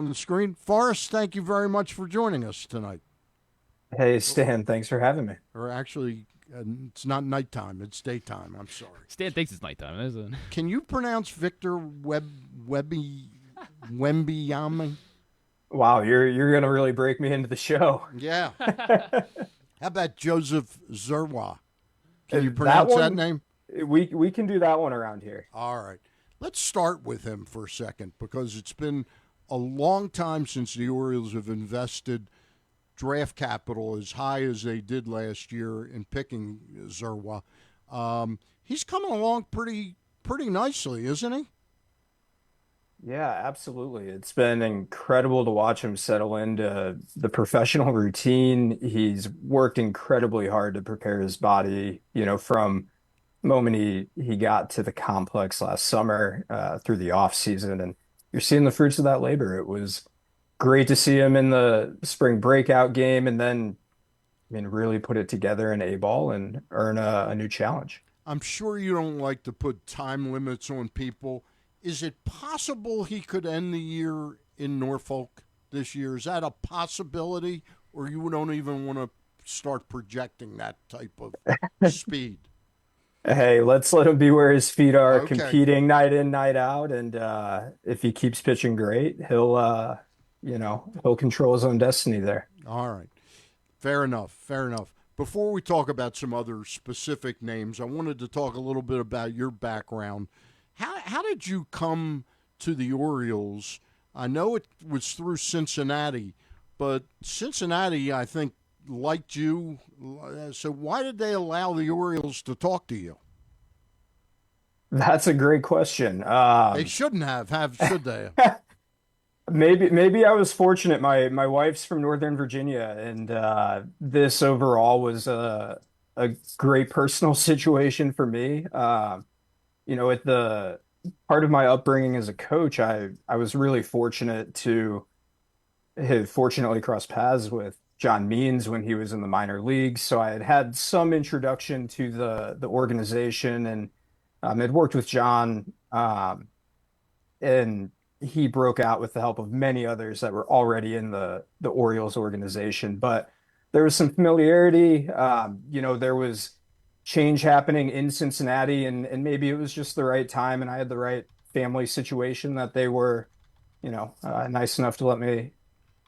on the screen. Forrest, thank you very much for joining us tonight. Hey Stan, thanks for having me. Or actually, it's not nighttime; it's daytime. I'm sorry. Stan thinks it's nighttime, isn't it? Can you pronounce Victor Wembiyama? Wow, you're gonna really break me into the show. Yeah. How about Joseph Zerwa? Can you That pronounce that one, name? we can do that one around here. All right. Let's start with him for a second because it's been a long time since the Orioles have invested draft capital as high as they did last year in picking Zerwa. He's coming along pretty nicely, isn't he? Yeah, absolutely. It's been incredible to watch him settle into the professional routine. He's worked incredibly hard to prepare his body, from the moment he got to the complex last summer through the off season, and you're seeing the fruits of that labor. It was great to see him in the spring breakout game, and then really put it together in A ball and earn a new challenge. I'm sure you don't like to put time limits on people. Is it possible he could end the year in Norfolk this year? Is that a possibility, or you don't even want to start projecting that type of speed? Hey, let's let him be where his feet are, Okay. competing night in, night out, and if he keeps pitching great, he'll control his own destiny there. All right. Fair enough. Fair enough. Before we talk about some other specific names, I wanted to talk a little bit about your background. How did you come to the Orioles? I know it was through Cincinnati, but Cincinnati, I think, liked you. So why did they allow the Orioles to talk to you? That's a great question. They shouldn't have should they? Maybe I was fortunate. My wife's from Northern Virginia, and this overall was a great personal situation for me. At the part of my upbringing as a coach, I was really fortunate to have fortunately crossed paths with John Means when he was in the minor leagues. So I had had some introduction to the organization, and had worked with John, and he broke out with the help of many others that were already in the Orioles organization. But there was some familiarity. There was change happening in Cincinnati, and maybe it was just the right time, and I had the right family situation that they were, nice enough to let me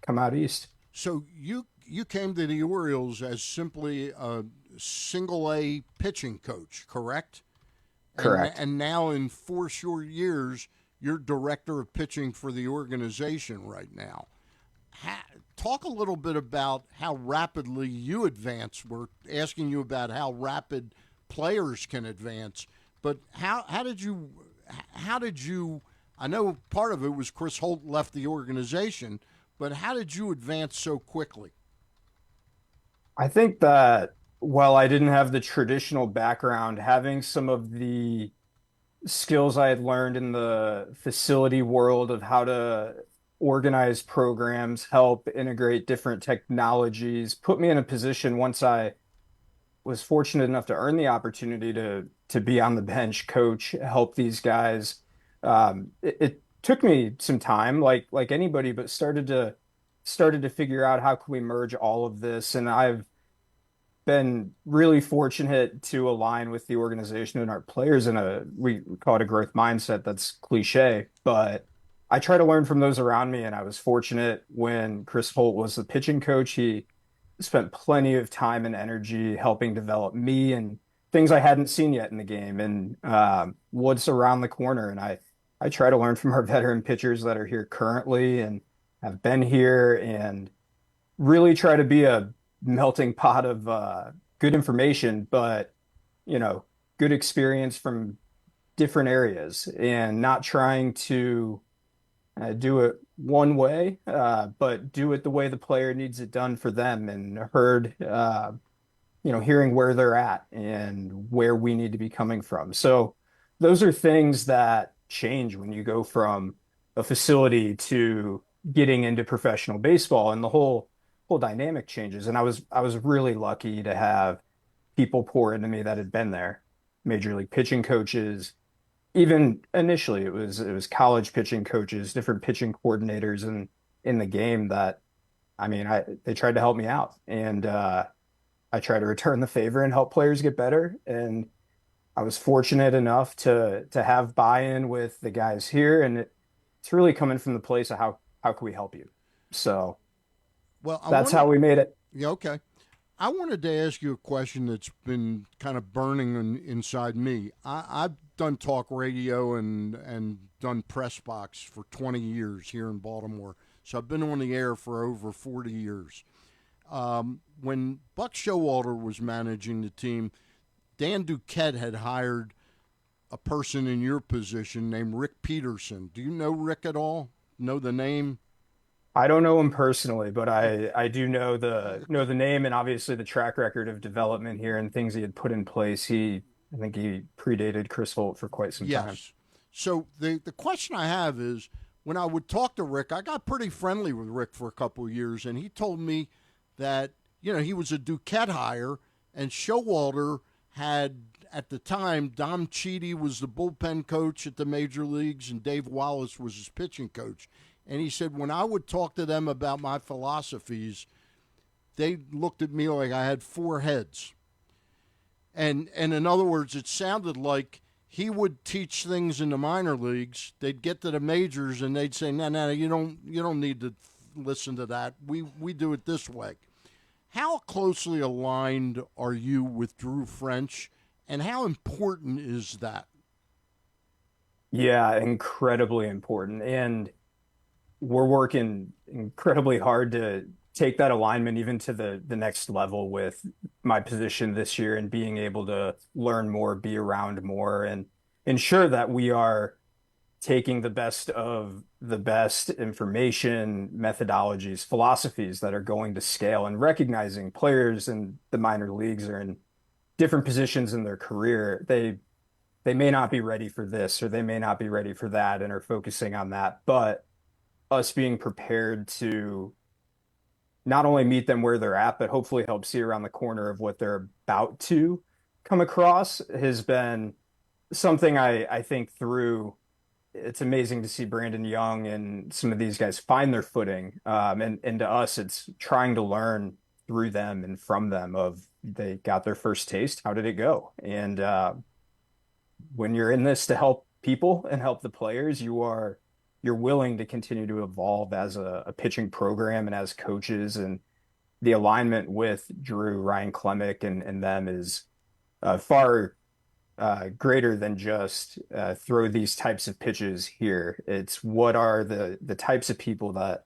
come out east. So you came to the Orioles as simply a single A pitching coach, correct? Correct. And now in 4 short years, you're director of pitching for the organization right now. Talk a little bit about how rapidly you advance. We're asking you about how rapid players can advance, but how did you? I know part of it was Chris Holt left the organization, but how did you advance so quickly? I think that while I didn't have the traditional background, having some of the skills I had learned in the facility world of how to organize programs, help integrate different technologies, put me in a position once I was fortunate enough to earn the opportunity to be on the bench, coach, help these guys. It took me some time, like anybody, but started to figure out how can we merge all of this. And I've been really fortunate to align with the organization and our players in we call it a growth mindset. That's cliche, but I try to learn from those around me. And I was fortunate when Chris Holt was the pitching coach. He spent plenty of time and energy helping develop me and things I hadn't seen yet in the game, and what's around the corner. And I try to learn from our veteran pitchers that are here currently and have been here, and really try to be a melting pot of good information, but you know, good experience from different areas, and not trying to do it one way, but do it the way the player needs it done for them. And hearing where they're at and where we need to be coming from. So those are things that change when you go from a facility to getting into professional baseball, and the whole dynamic changes. And I was really lucky to have people pour into me that had been there. Major league pitching coaches, even initially it was college pitching coaches, different pitching coordinators, and in the game that, I mean, they tried to help me out, and I try to return the favor and help players get better. And I was fortunate enough to have buy-in with the guys here, and it's really coming from the place of how can we help you? So Well, I that's wanted, how we made it. yeah, okay. I wanted to ask you a question that's been kind of burning inside me. I've done talk radio and done press box for 20 years here in Baltimore, so I've been on the air for over 40 years. When Buck Showalter was managing the team, Dan Duquette had hired a person in your position named Rick Peterson. Do you know Rick at all? Know the name? I don't know him personally, but I do know the name and obviously the track record of development here and things he had put in place. I think he predated Chris Holt for quite some time. Yes. So the question I have is when I would talk to Rick, I got pretty friendly with Rick for a couple of years, and he told me that he was a Duquette hire, and Showalter had at the time Dom Cheedy was the bullpen coach at the major leagues, and Dave Wallace was his pitching coach. And he said when I would talk to them about my philosophies, they looked at me like I had four heads. And in other words, it sounded like he would teach things in the minor leagues. They'd get to the majors and they'd say, "No, no, you don't need to listen to that. We do it this way." How closely aligned are you with Drew French, and how important is that? Yeah, incredibly important. And we're working incredibly hard to take that alignment even to the next level with my position this year and being able to learn more, be around more, and ensure that we are taking the best of the best information, methodologies, philosophies that are going to scale and recognizing players in the minor leagues are in different positions in their career. They may not be ready for this or they may not be ready for that and are focusing on that, but us being prepared to not only meet them where they're at, but hopefully help see around the corner of what they're about to come across has been something I think through. It's amazing to see Brandon Young and some of these guys find their footing. And to us, it's trying to learn through them and from them of they got their first taste. How did it go? And when you're in this to help people and help the players, you're willing to continue to evolve as a pitching program and as coaches. And the alignment with Drew, Ryan Klemick, and them is far greater than just throw these types of pitches here. It's what are the types of people that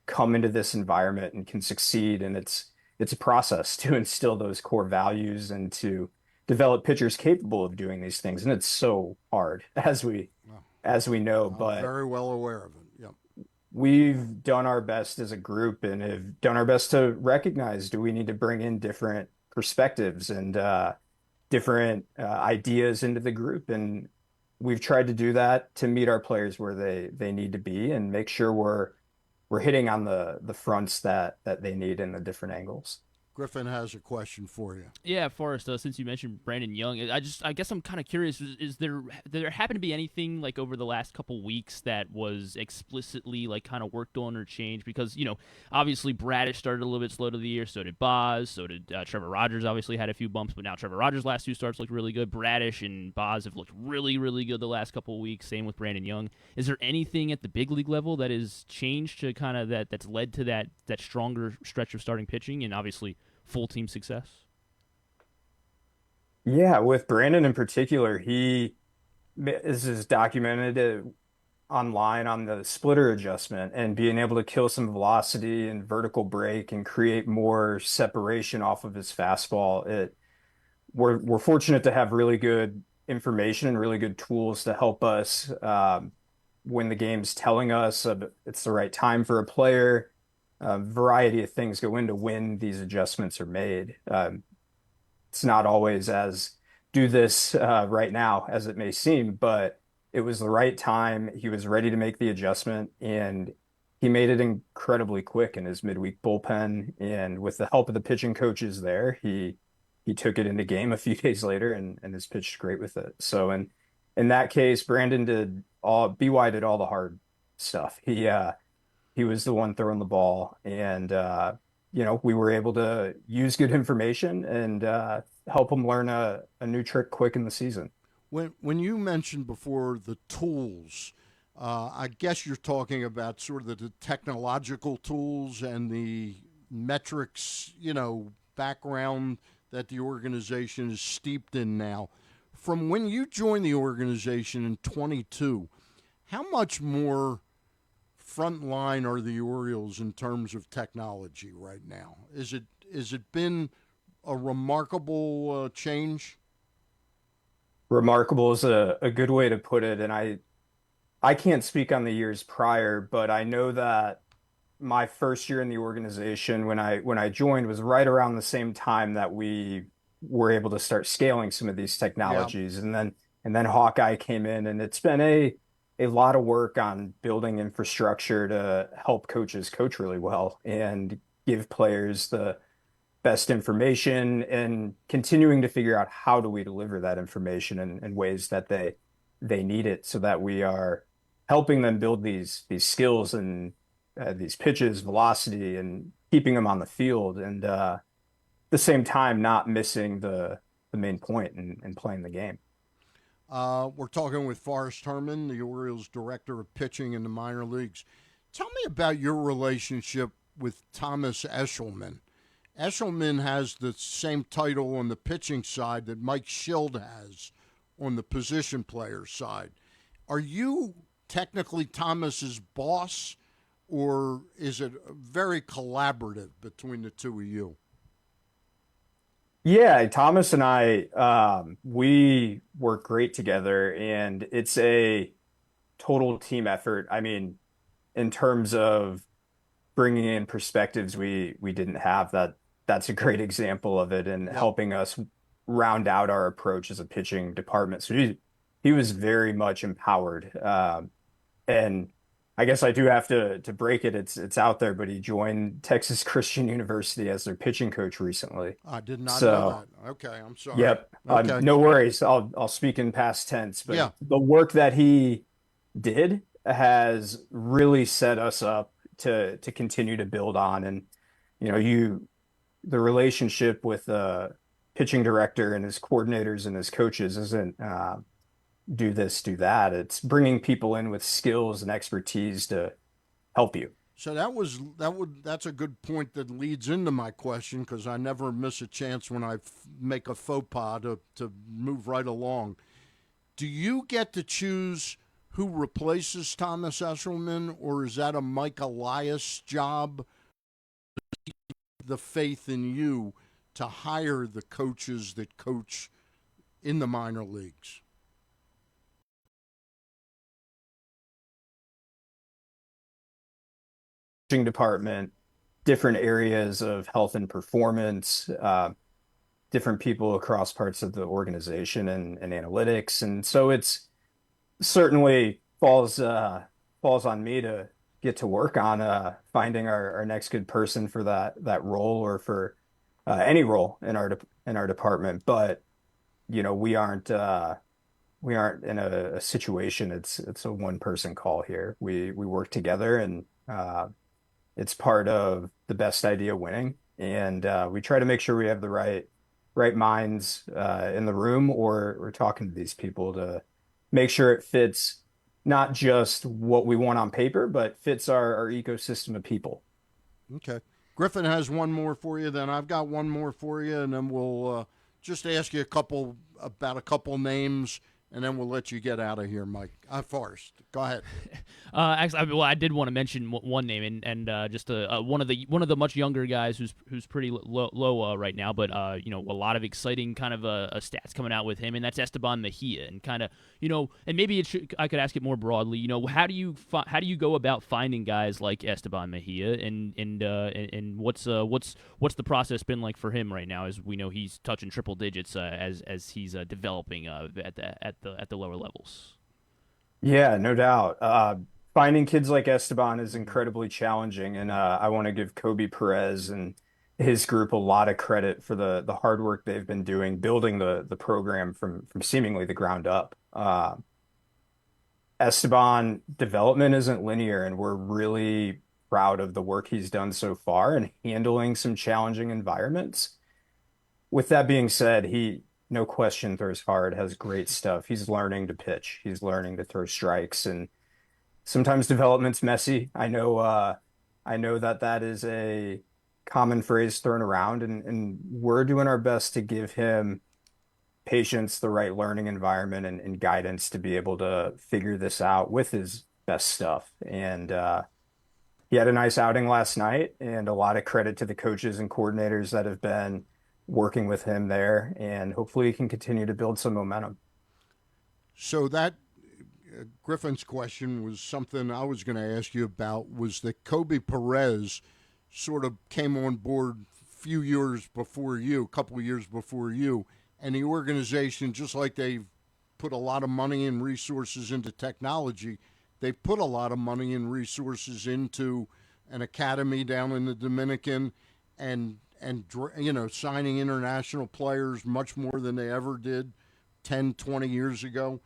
come into this environment and can succeed, and it's a process to instill those core values and to develop pitchers capable of doing these things. And it's so hard, Well, as we know, I'm but very well aware of it. Yep. we've done our best as a group and have done our best to recognize do we need to bring in different perspectives and different ideas into the group. And we've tried to do that to meet our players where they need to be and make sure we're hitting on the fronts that they need in the different angles. Griffin has a question for you. Yeah, Forrest. Since you mentioned Brandon Young, I guess I'm kind of curious. Is there did there happen to be anything like over the last couple weeks that was explicitly like kind of worked on or changed? Because obviously Bradish started a little bit slow to the year. So did Boz. So did Trevor Rogers. Obviously had a few bumps, but now Trevor Rogers' last two starts looked really good. Bradish and Boz have looked really, really good the last couple of weeks. Same with Brandon Young. Is there anything at the big league level that has changed to kind of that's led to that stronger stretch of starting pitching and obviously full team success? Yeah, with Brandon in particular, he this is documented online on the splitter adjustment and being able to kill some velocity and vertical break and create more separation off of his fastball. We're fortunate to have really good information and really good tools to help us when the game's telling us it's the right time for a player. A variety of things go into when these adjustments are made. It's not always as do this right now as it may seem, but it was the right time. He was ready to make the adjustment, and he made it incredibly quick in his midweek bullpen. And with the help of the pitching coaches there, he took it into game a few days later and has pitched great with it. So in that case, Brandon did all BY did all the hard stuff. He he was the one throwing the ball, and we were able to use good information and help him learn a new trick quick in the season. When you mentioned before the tools, I guess you're talking about sort of the technological tools and the metrics, background that the organization is steeped in now. From when you joined the organization in 22, how much more front line are the Orioles in terms of technology right now? Is it been a remarkable change? Remarkable is a good way to put it, and I can't speak on the years prior, but I know that my first year in the organization when I joined was right around the same time that we were able to start scaling some of these Yeah. technologies. And then Hawkeye came in, and it's been a lot of work on building infrastructure to help coaches coach really well and give players the best information and continuing to figure out how do we deliver that information in ways that they need it so that we are helping them build these skills and these pitches, velocity, and keeping them on the field, and at the same time not missing the main point in playing the game. We're talking with Forrest Herrmann, the Orioles director of pitching in the minor leagues. Tell me about your relationship with Thomas Eshelman. Eshelman has the same title on the pitching side that Mike Schild has on the position player side. Are you technically Thomas's boss, or is it very collaborative between the two of you? Yeah, Thomas and I, we work great together, and it's a total team effort. I mean, in terms of bringing in perspectives we didn't have, that's a great example of it, and Yep. helping us round out our approach as a pitching department. So he was very much empowered. And I guess I do have to break it. It's out there, but he joined Texas Christian University as their pitching coach recently. I did not know So, that. Okay, I'm sorry. yep. Okay. No worries. I'll speak in past tense, but Yeah. the work that he did has really set us up to continue to build on. And the relationship with the pitching director and his coordinators and his coaches isn't do this, do that. It's bringing people in with skills and expertise to help you. So that's a good point that leads into my question, because I never miss a chance when I make a faux pas to move right along. Do you get to choose who replaces Thomas Eshelman, or is that a Mike Elias job? The faith in you to hire the coaches that coach in the minor leagues. Department, different areas of health and performance, different people across parts of the organization and analytics. And so it's certainly falls on me to get to work on finding our next good person for that role, or for any role in our department. But we aren't in a situation. It's a one person call here. We work together, and it's part of the best idea winning. And we try to make sure we have the right minds in the room, or we're talking to these people to make sure it fits not just what we want on paper, but fits our ecosystem of people. Okay. Griffin has one more for you, then I've got one more for you, and then we'll just ask you a couple names, and then we'll let you get out of here, Mike. Forrest, go ahead. Actually, well, I did want to mention one name, and just one of the much younger guys who's pretty low right now, but a lot of exciting kind of stats coming out with him, and that's Esteban Mejia, and kind of and maybe I could ask it more broadly. How do you go about finding guys like Esteban Mejia, and what's the process been like for him right now? As we know, he's touching triple digits as he's developing at the lower levels. Yeah, no doubt. Finding kids like Esteban is incredibly challenging, and I want to give Kobe Perez and his group a lot of credit for the hard work they've been doing, building the program from seemingly the ground up. Esteban development isn't linear, and we're really proud of the work he's done so far and handling some challenging environments. With that being said, he no question throws hard, has great stuff. He's learning to pitch. He's learning to throw strikes, and sometimes development's messy. I know that that is a common phrase thrown around, and we're doing our best to give him patience, the right learning environment, and guidance to be able to figure this out with his best stuff. And he had a nice outing last night, and a lot of credit to the coaches and coordinators that have been working with him there. And hopefully he can continue to build some momentum. So that Griffin's question was something I was going to ask you about, was that Kobe Perez sort of came on board a few years before you, a couple of years before you, and the organization, just like they've put a lot of money and resources into technology, they've put a lot of money and resources into an academy down in the Dominican, and signing international players much more than they ever did 10, 20 years ago.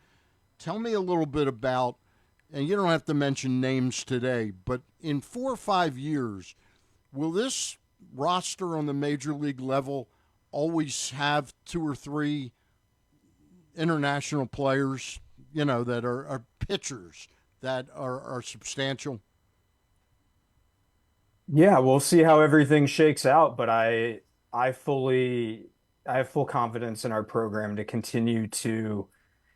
Tell me a little bit about, and you don't have to mention names today, but in 4 or 5 years, will this roster on the major league level always have 2 or 3 international players, that are pitchers that are substantial? Yeah, we'll see how everything shakes out, but I fully I have full confidence in our program to continue to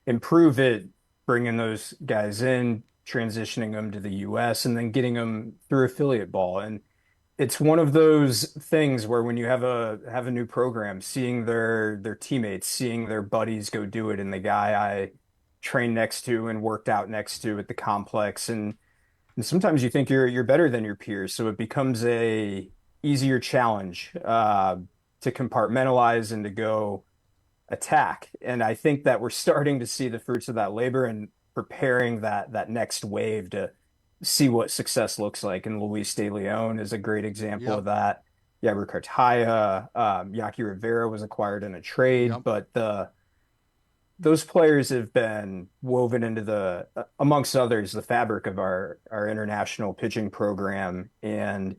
improve it, bringing those guys in, transitioning them to the US, and then getting them through affiliate ball. And it's one of those things where when you have a new program, seeing their teammates, seeing their buddies go do it, and the guy I trained next to and worked out next to at the complex, and sometimes you think you're better than your peers, so it becomes a easier challenge to compartmentalize and to go attack. And I think that we're starting to see the fruits of that labor and preparing that next wave to see what success looks like. And Luis De Leon is a great example Yep. of that. Yaber Cartaya, Yaki Rivera was acquired in a trade, Yep. but the those players have been woven into the, amongst others, the fabric of our international pitching program, and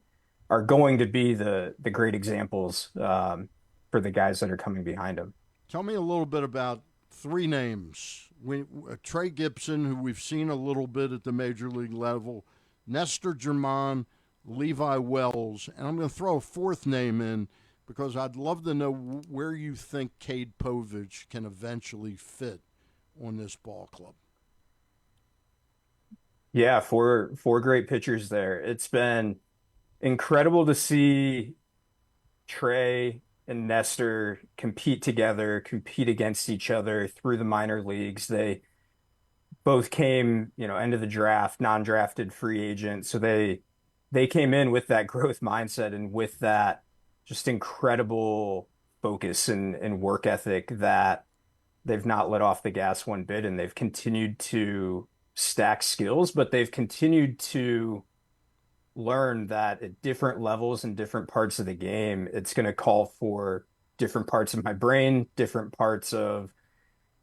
are going to be the great examples for the guys that are coming behind them. Tell me a little bit about 3 names. Trey Gibson, who we've seen a little bit at the major league level, Nestor German, Levi Wells, and I'm going to throw a 4th name in because I'd love to know where you think Cade Povich can eventually fit on this ball club. Yeah, four great pitchers there. It's been incredible to see Trey and Nestor compete together, compete against each other through the minor leagues. They both came, end of the draft, non-drafted free agents. So they came in with that growth mindset and with that just incredible focus and work ethic that they've not let off the gas one bit, and they've continued to stack skills, but they've continued to learn that at different levels and different parts of the game, it's going to call for different parts of my brain, different parts of,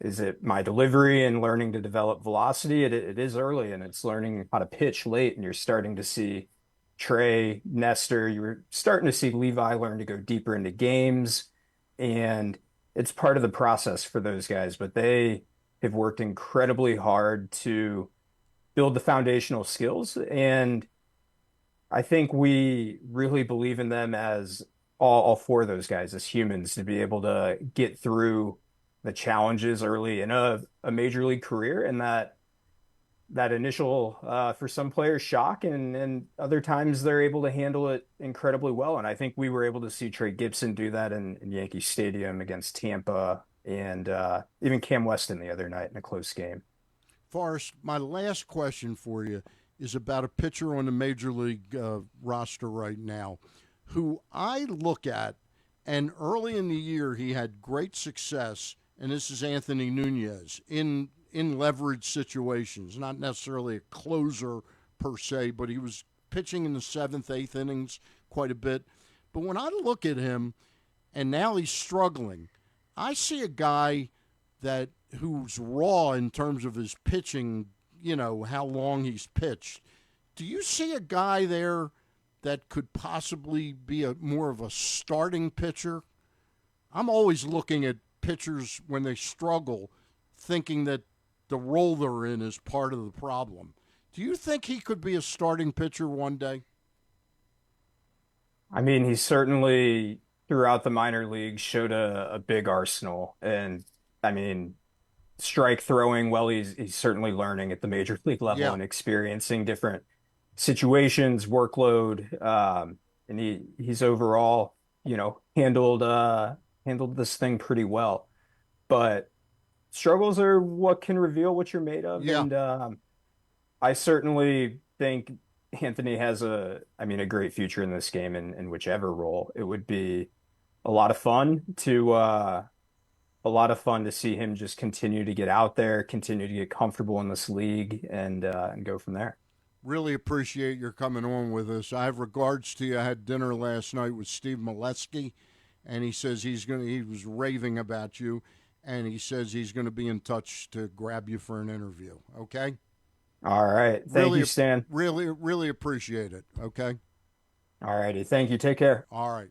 is it my delivery and learning to develop velocity? It is early, and it's learning how to pitch late, and you're starting to see Trey, Nestor, you were starting to see Levi learn to go deeper into games, and it's part of the process for those guys, but they have worked incredibly hard to build the foundational skills. And I think we really believe in them as all 4 of those guys as humans to be able to get through the challenges early in a major league career, and that initial for some players shock, and other times they're able to handle it incredibly well. And I think we were able to see Trey Gibson do that in Yankee Stadium against Tampa, and even Cam Weston the other night in a close game. Forrest, my last question for you is about a pitcher on the major league roster right now who I look at, and early in the year he had great success, and this is Anthony Nunez, in leverage situations, not necessarily a closer per se, but he was pitching in the 7th, 8th innings quite a bit. But when I look at him, and now he's struggling, I see a guy who's raw in terms of his pitching, how long he's pitched. Do you see a guy there that could possibly be a more of a starting pitcher? I'm always looking at pitchers when they struggle, thinking that the role they're in is part of the problem. Do you think he could be a starting pitcher one day? I mean, he certainly throughout the minor leagues showed a big arsenal, and I mean, strike throwing. Well, he's certainly learning at the major league level Yeah, and experiencing different situations, workload, and he's overall, handled this thing pretty well. But struggles are what can reveal what you're made of, yeah. and I certainly think Anthony has a great future in this game in whichever role. It would be a lot of fun to see him just continue to get out there, continue to get comfortable in this league, and go from there. Really appreciate your coming on with us. I have regards to you. I had dinner last night with Steve Molesky, and he says he was raving about you, and he says he's gonna be in touch to grab you for an interview. Okay? All right. Thank Really, you, Stan. really, really appreciate it. Okay? All righty. Thank you. Take care. All right.